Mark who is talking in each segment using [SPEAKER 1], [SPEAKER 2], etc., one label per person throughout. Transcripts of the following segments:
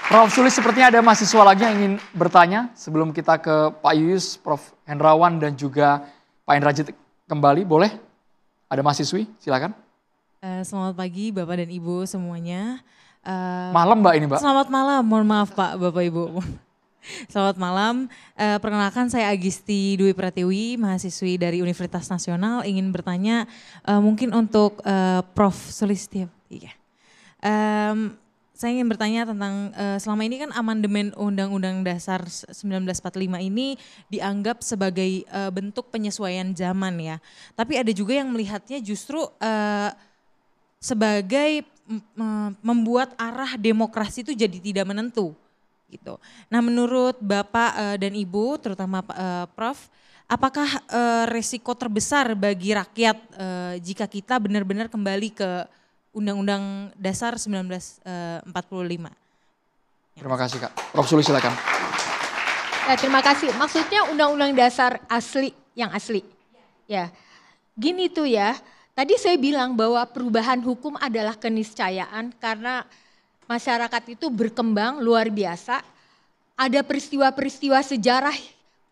[SPEAKER 1] Prof. Sulis, sepertinya ada mahasiswa lagi yang ingin bertanya sebelum kita ke Pak Yuyus, Prof. Hendrawan dan juga Pak Indrajit kembali. Boleh? Ada mahasiswi, silakan.
[SPEAKER 2] Selamat pagi Bapak dan Ibu semuanya.
[SPEAKER 1] Malam Mbak ini Mbak.
[SPEAKER 2] Selamat malam, mohon maaf Pak, Bapak Ibu. Selamat malam, perkenalkan saya Agisti Dwi Pratiwi, mahasiswi dari Universitas Nasional, ingin bertanya mungkin untuk Prof. Sulistyo. Iya. Saya ingin bertanya tentang selama ini kan amandemen Undang-Undang Dasar 1945 ini dianggap sebagai bentuk penyesuaian zaman ya. Tapi ada juga yang melihatnya justru sebagai membuat arah demokrasi itu jadi tidak menentu gitu. Nah menurut Bapak dan Ibu terutama Prof, apakah resiko terbesar bagi rakyat jika kita benar-benar kembali ke Undang-Undang Dasar 1945.
[SPEAKER 1] Terima kasih Kak. Prof. Sulis silakan.
[SPEAKER 3] Ya, terima kasih. Maksudnya Undang-Undang Dasar asli, yang asli. Ya, gini tuh ya. Tadi saya bilang bahwa perubahan hukum adalah keniscayaan karena masyarakat itu berkembang luar biasa. Ada peristiwa-peristiwa sejarah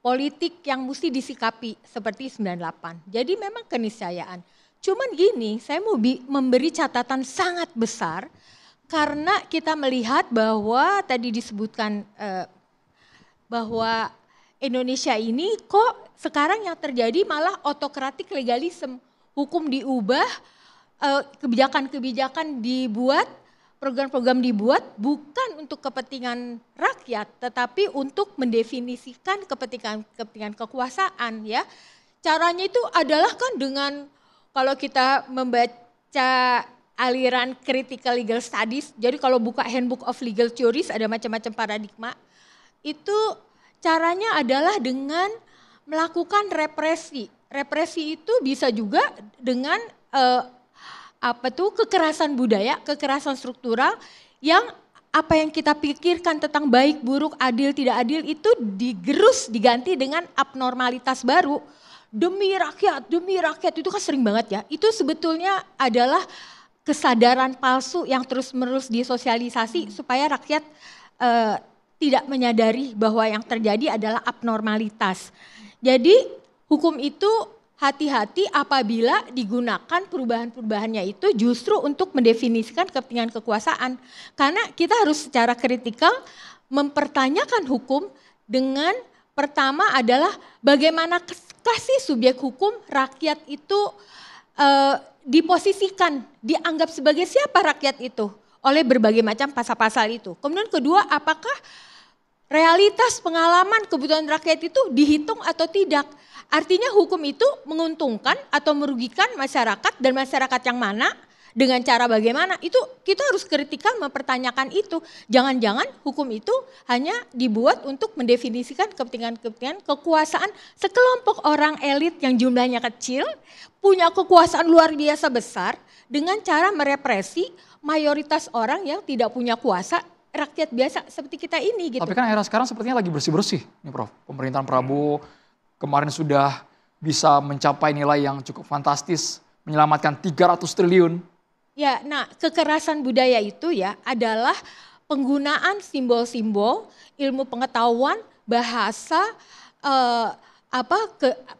[SPEAKER 3] politik yang mesti disikapi seperti 98. Jadi memang keniscayaan. Cuman gini, saya mau memberi catatan sangat besar karena kita melihat bahwa tadi disebutkan bahwa Indonesia ini kok sekarang yang terjadi malah otokratik legalisme. Hukum diubah, kebijakan-kebijakan dibuat, program-program dibuat bukan untuk kepentingan rakyat tetapi untuk mendefinisikan kepentingan kekuasaan ya. Caranya itu adalah kan dengan kalau kita membaca aliran critical legal studies, jadi kalau buka Handbook of Legal Theories ada macam-macam paradigma, itu caranya adalah dengan melakukan represi. Represi itu bisa juga dengan kekerasan budaya, kekerasan struktural yang apa yang kita pikirkan tentang baik, buruk, adil, tidak adil itu digerus, diganti dengan abnormalitas baru. Demi rakyat itu kan sering banget ya. Itu sebetulnya adalah kesadaran palsu yang terus-menerus disosialisasi supaya rakyat tidak menyadari bahwa yang terjadi adalah abnormalitas. Jadi hukum itu hati-hati apabila digunakan perubahan-perubahannya itu justru untuk mendefinisikan kepentingan kekuasaan. Karena kita harus secara kritikal mempertanyakan hukum dengan pertama adalah bagaimana kasih subjek hukum rakyat itu diposisikan, dianggap sebagai siapa rakyat itu oleh berbagai macam pasal-pasal itu. Kemudian kedua, apakah realitas pengalaman kebutuhan rakyat itu dihitung atau tidak. Artinya hukum itu menguntungkan atau merugikan masyarakat dan masyarakat yang mana dengan cara bagaimana. Itu kita harus kritikal mempertanyakan itu. Jangan-jangan hukum itu hanya dibuat untuk mendefinisikan kepentingan-kepentingan kekuasaan sekelompok orang elit yang jumlahnya kecil, punya kekuasaan luar biasa besar dengan cara merepresi mayoritas orang yang tidak punya kuasa, rakyat biasa seperti kita ini gitu.
[SPEAKER 1] Tapi kan era sekarang sepertinya lagi bersih-bersih nih Prof. Pemerintahan Prabowo kemarin sudah bisa mencapai nilai yang cukup fantastis, menyelamatkan 300 triliun.
[SPEAKER 3] Ya, nah kekerasan budaya itu ya adalah penggunaan simbol-simbol, ilmu pengetahuan, bahasa,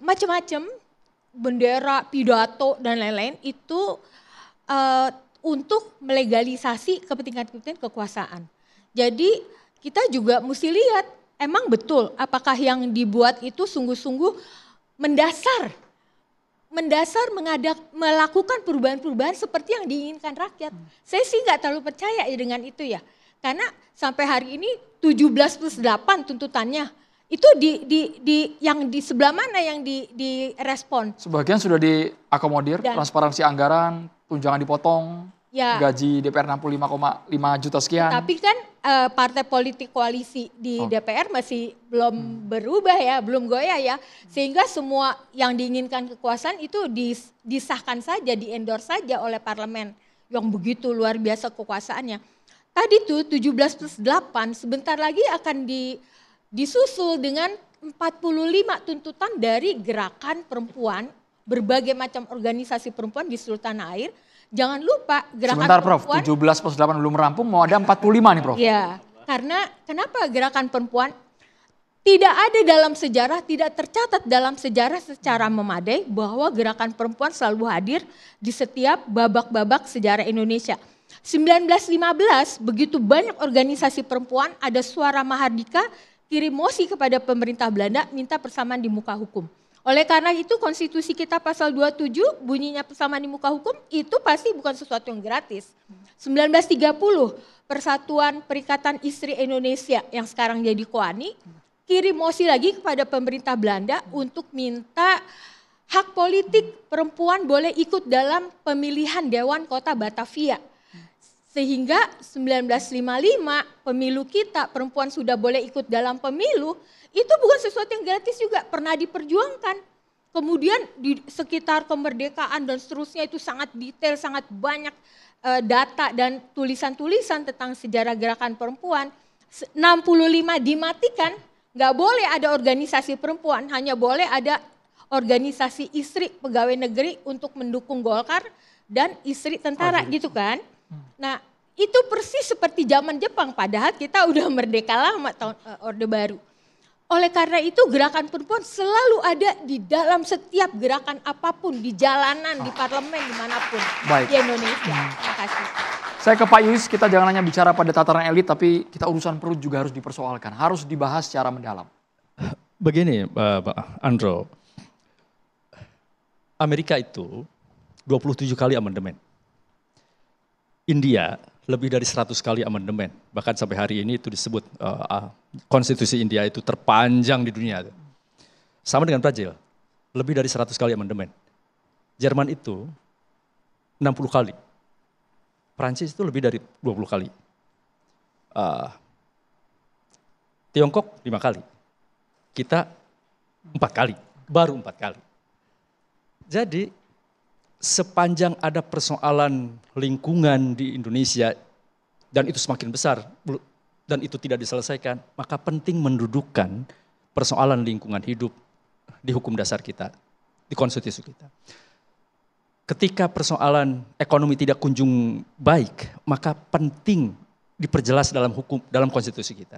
[SPEAKER 3] macam-macam, bendera, pidato dan lain-lain itu untuk melegalisasi kepentingan-kepentingan kekuasaan. Jadi kita juga mesti lihat emang betul apakah yang dibuat itu sungguh-sungguh mendasar melakukan perubahan-perubahan seperti yang diinginkan rakyat. Saya sih nggak terlalu percaya ya dengan itu ya. Karena sampai hari ini 17+8 tuntutannya. Itu yang di sebelah mana yang direspon?
[SPEAKER 1] Sebagian sudah diakomodir, transparansi anggaran, tunjangan dipotong, ya. Gaji DPR 65,5 juta sekian.
[SPEAKER 3] Tapi kan partai politik koalisi di DPR masih belum berubah ya, belum goyah ya. Sehingga semua yang diinginkan kekuasaan itu disahkan saja, di-endorse saja oleh parlemen yang begitu luar biasa kekuasaannya. Tadi tuh 17+8 sebentar lagi akan disusul dengan 45 tuntutan dari gerakan perempuan, berbagai macam organisasi perempuan di seluruh tanah air. Jangan lupa gerakan
[SPEAKER 1] sebentar Prof, 17+8 belum rampung, mau ada 45 nih Prof.
[SPEAKER 3] Iya. Karena kenapa gerakan perempuan tidak ada dalam sejarah, tidak tercatat dalam sejarah secara memadai bahwa gerakan perempuan selalu hadir di setiap babak-babak sejarah Indonesia. 1915 begitu banyak organisasi perempuan, ada suara Mahardika kirim mosi kepada pemerintah Belanda minta persamaan di muka hukum. Oleh karena itu konstitusi kita pasal 27 bunyinya persamaan di muka hukum itu pasti bukan sesuatu yang gratis. 1930 Persatuan Perikatan Istri Indonesia yang sekarang jadi KOANI kirim mosi lagi kepada pemerintah Belanda untuk minta hak politik perempuan boleh ikut dalam pemilihan Dewan Kota Batavia. Sehingga 1955 pemilu kita perempuan sudah boleh ikut dalam pemilu, itu bukan sesuatu yang gratis juga, pernah diperjuangkan. Kemudian di sekitar kemerdekaan dan seterusnya itu sangat detail, sangat banyak data dan tulisan-tulisan tentang sejarah gerakan perempuan. 65 dimatikan, nggak boleh ada organisasi perempuan, hanya boleh ada organisasi istri pegawai negeri untuk mendukung Golkar dan istri tentara gitu kan. Nah itu persis seperti zaman Jepang, padahal kita udah merdeka lama tahun Orde Baru. Oleh karena itu gerakan perempuan selalu ada di dalam setiap gerakan apapun, di jalanan, di parlemen, dimanapun di Indonesia. Terima kasih.
[SPEAKER 1] Saya ke Pak Yus, kita jangan hanya bicara pada tataran elit, tapi kita urusan perut juga harus dipersoalkan, harus dibahas secara mendalam.
[SPEAKER 4] Begini Pak Andro, Amerika itu 27 kali amandemen. India lebih dari 100 kali amandemen. Bahkan sampai hari ini itu disebut konstitusi India itu terpanjang di dunia. Sama dengan Brazil, lebih dari 100 kali amandemen. Jerman itu 60 kali. Prancis itu lebih dari 20 kali. Tiongkok 5 kali. Kita 4 kali, baru 4 kali. Jadi sepanjang ada persoalan lingkungan di Indonesia dan itu semakin besar dan itu tidak diselesaikan, maka penting mendudukkan persoalan lingkungan hidup di hukum dasar kita, di konstitusi kita. Ketika persoalan ekonomi tidak kunjung baik, maka penting diperjelas dalam hukum, dalam konstitusi kita.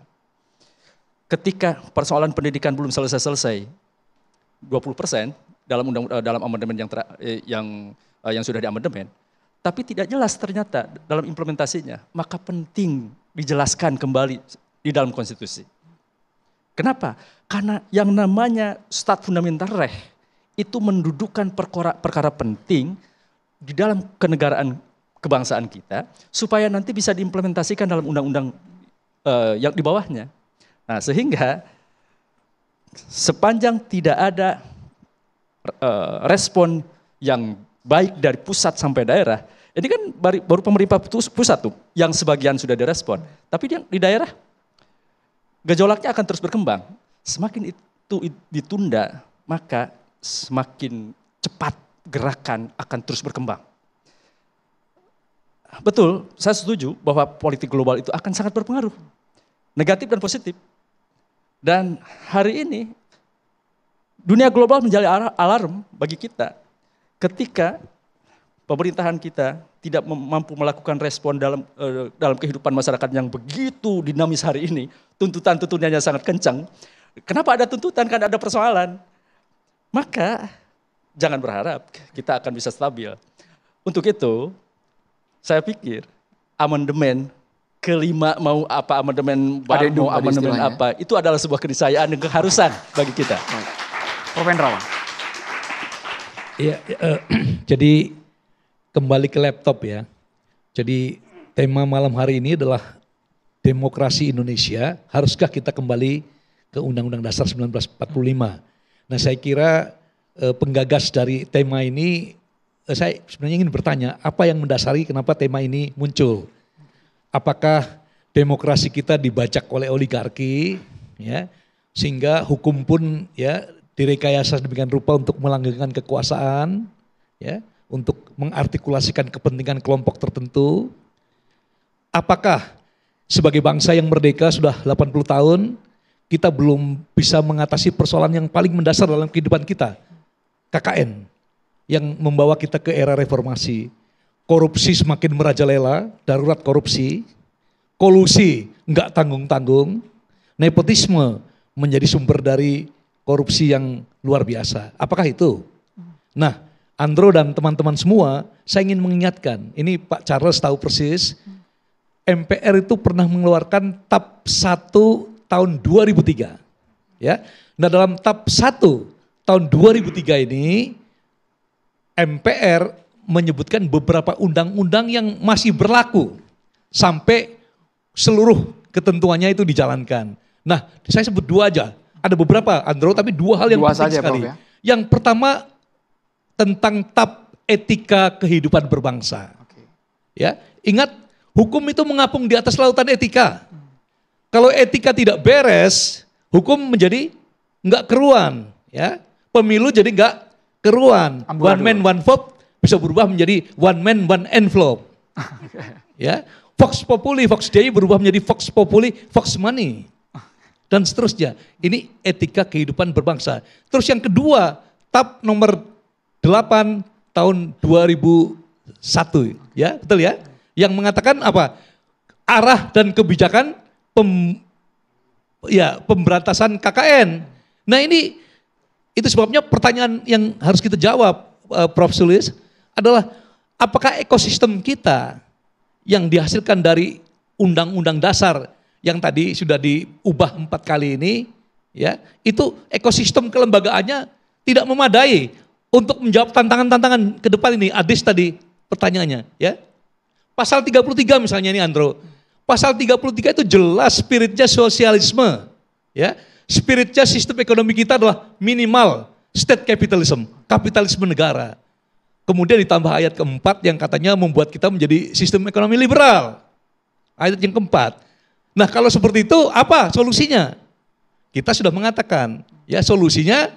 [SPEAKER 4] Ketika persoalan pendidikan belum selesai-selesai, 20% dalam amandemen yang sudah diamandemen, tapi tidak jelas ternyata dalam implementasinya, maka penting dijelaskan kembali di dalam konstitusi. Kenapa? Karena yang namanya stat fundamental reh itu mendudukkan perkara penting di dalam kenegaraan kebangsaan kita supaya nanti bisa diimplementasikan dalam undang-undang yang di bawahnya. Nah, sehingga sepanjang tidak ada respon yang baik dari pusat sampai daerah, ini kan baru pemerintah pusat tuh yang sebagian sudah direspon, tapi di daerah gejolaknya akan terus berkembang. Semakin itu ditunda, maka semakin cepat gerakan akan terus berkembang. Betul, saya setuju bahwa politik global itu akan sangat berpengaruh, negatif dan positif. Dan hari ini dunia global menjadi alarm bagi kita ketika pemerintahan kita tidak mampu melakukan respon dalam kehidupan masyarakat yang begitu dinamis hari ini. Tuntutannya sangat kencang. Kenapa ada tuntutan? Karena ada persoalan. Maka jangan berharap kita akan bisa stabil. Untuk itu saya pikir amandemen kelima mau apa, amandemen baru mau amandemen apa, itu adalah sebuah keniscayaan dan keharusan bagi kita.
[SPEAKER 1] Prof. Hendrawan.
[SPEAKER 5] Iya, jadi kembali ke laptop ya. Jadi tema malam hari ini adalah demokrasi Indonesia. Haruskah kita kembali ke Undang-Undang Dasar 1945? Nah, saya kira penggagas dari tema ini, saya sebenarnya ingin bertanya, apa yang mendasari kenapa tema ini muncul? Apakah demokrasi kita dibajak oleh oligarki, ya, sehingga hukum pun ya direkayasa demikian rupa untuk melanggengkan kekuasaan, ya, untuk mengartikulasikan kepentingan kelompok tertentu? Apakah sebagai bangsa yang merdeka sudah 80 tahun, kita belum bisa mengatasi persoalan yang paling mendasar dalam kehidupan kita, KKN, yang membawa kita ke era reformasi. Korupsi semakin merajalela, darurat korupsi, kolusi nggak tanggung-tanggung, nepotisme menjadi sumber dari korupsi yang luar biasa. Apakah itu? Nah, Andro dan teman-teman semua, saya ingin mengingatkan, ini Pak Charles tahu persis, MPR itu pernah mengeluarkan TAP 1 tahun 2003. Ya. Nah, dalam TAP 1 tahun 2003 ini, MPR menyebutkan beberapa undang-undang yang masih berlaku sampai seluruh ketentuannya itu dijalankan. Nah, saya sebut dua aja. Ada beberapa, Andro, tapi dua hal yang penting
[SPEAKER 1] saja,
[SPEAKER 5] sekali.
[SPEAKER 1] Prof, ya.
[SPEAKER 5] Yang pertama tentang TAP etika kehidupan berbangsa. Ya, ingat hukum itu mengapung di atas lautan etika. Kalau etika tidak beres, hukum menjadi nggak keruan. Ya, pemilu jadi nggak keruan. One man one vote bisa berubah menjadi one man one envelope. Ya, Vox Populi, Vox Dei berubah menjadi Vox Populi, Vox Money. Dan seterusnya. Ini etika kehidupan berbangsa. Terus yang kedua, TAP nomor 8 tahun 2001. Ya, betul ya? Yang mengatakan apa? Arah dan kebijakan pemberantasan KKN. Nah ini, itu sebabnya pertanyaan yang harus kita jawab, Prof. Sulis, adalah apakah ekosistem kita yang dihasilkan dari undang-undang dasar yang tadi sudah diubah 4 kali ini, ya, itu ekosistem kelembagaannya tidak memadai untuk menjawab tantangan-tantangan ke depan ini. Adis tadi pertanyaannya, ya. Pasal 33 misalnya ini, Andro. Pasal 33 itu jelas spiritnya sosialisme, ya. Spiritnya sistem ekonomi kita adalah minimal state capitalism, kapitalisme negara. Kemudian ditambah ayat keempat yang katanya membuat kita menjadi sistem ekonomi liberal. Ayat yang keempat. Nah, kalau seperti itu apa solusinya? Kita sudah mengatakan, ya solusinya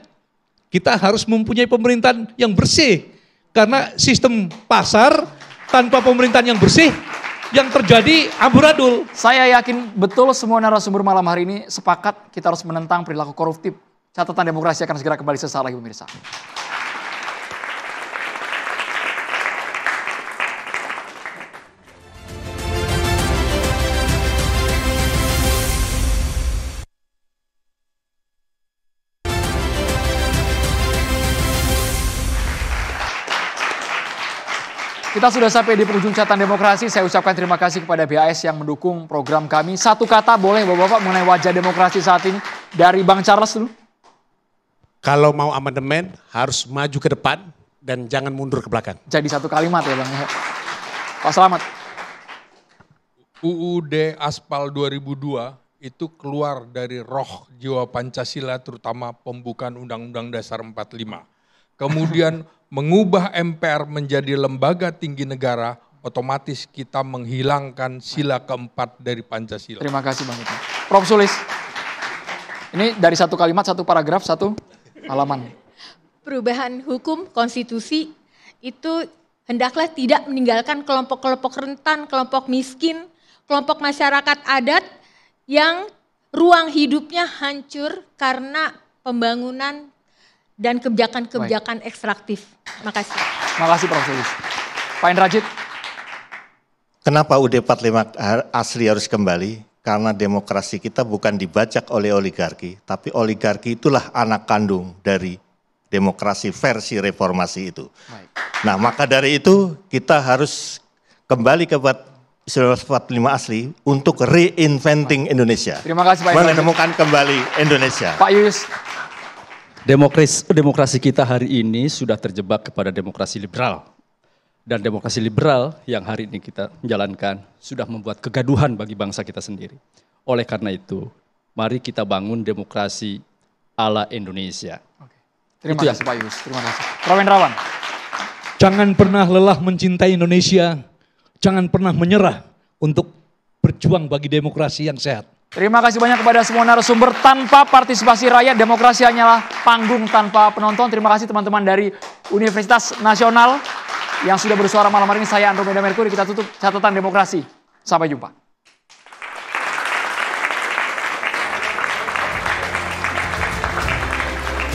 [SPEAKER 5] kita harus mempunyai pemerintahan yang bersih. Karena sistem pasar tanpa pemerintahan yang bersih, yang terjadi amburadul.
[SPEAKER 1] Saya yakin betul semua narasumber malam hari ini sepakat kita harus menentang perilaku koruptif. Catatan Demokrasi akan segera kembali sesaat lagi, pemirsa. Kita sudah sampai di penghujung catatan Demokrasi. Saya ucapkan terima kasih kepada BAS yang mendukung program kami. Satu kata boleh Bapak-Bapak mengenai wajah demokrasi saat ini dari Bang Charles dulu.
[SPEAKER 6] Kalau mau amandemen harus maju ke depan dan jangan mundur ke belakang.
[SPEAKER 1] Jadi satu kalimat ya Bang. Pak Selamat.
[SPEAKER 7] UUD Aspal 2002 itu keluar dari roh jiwa Pancasila, terutama pembukaan Undang-Undang Dasar 45. Kemudian mengubah MPR menjadi lembaga tinggi negara, otomatis kita menghilangkan sila keempat dari Pancasila.
[SPEAKER 1] Terima kasih Bang Ita. Prof. Sulis, ini dari satu kalimat, satu paragraf, satu halaman.
[SPEAKER 3] Perubahan hukum konstitusi itu hendaklah tidak meninggalkan kelompok-kelompok rentan, kelompok miskin, kelompok masyarakat adat yang ruang hidupnya hancur karena pembangunan dan kebijakan-kebijakan ekstraktif. Terima kasih.
[SPEAKER 1] Terima kasih Prof. Sulis. Pak Indrajit.
[SPEAKER 8] Kenapa UUD 45 asli harus kembali? Karena demokrasi kita bukan dibajak oleh oligarki, tapi oligarki itulah anak kandung dari demokrasi versi reformasi itu. Baik. Nah, maka dari itu kita harus kembali ke 45 asli untuk reinventing Indonesia.
[SPEAKER 1] Terima kasih Pak Indrajit.
[SPEAKER 8] Menemukan kembali Indonesia.
[SPEAKER 1] Pak Yus.
[SPEAKER 4] Demokrasi kita hari ini sudah terjebak kepada demokrasi liberal. Dan demokrasi liberal yang hari ini kita jalankan sudah membuat kegaduhan bagi bangsa kita sendiri. Oleh karena itu, mari kita bangun demokrasi ala Indonesia.
[SPEAKER 1] Oke. Terima kasih Pak Yus, terima kasih. Prof. Hendrawan.
[SPEAKER 5] Jangan pernah lelah mencintai Indonesia, jangan pernah menyerah untuk berjuang bagi demokrasi yang sehat.
[SPEAKER 1] Terima kasih banyak kepada semua narasumber. Tanpa partisipasi rakyat, demokrasi hanyalah panggung tanpa penonton. Terima kasih teman-teman dari Universitas Nasional yang sudah bersuara malam hari ini. Saya Andromeda Merkuri, kita tutup catatan Demokrasi. Sampai jumpa.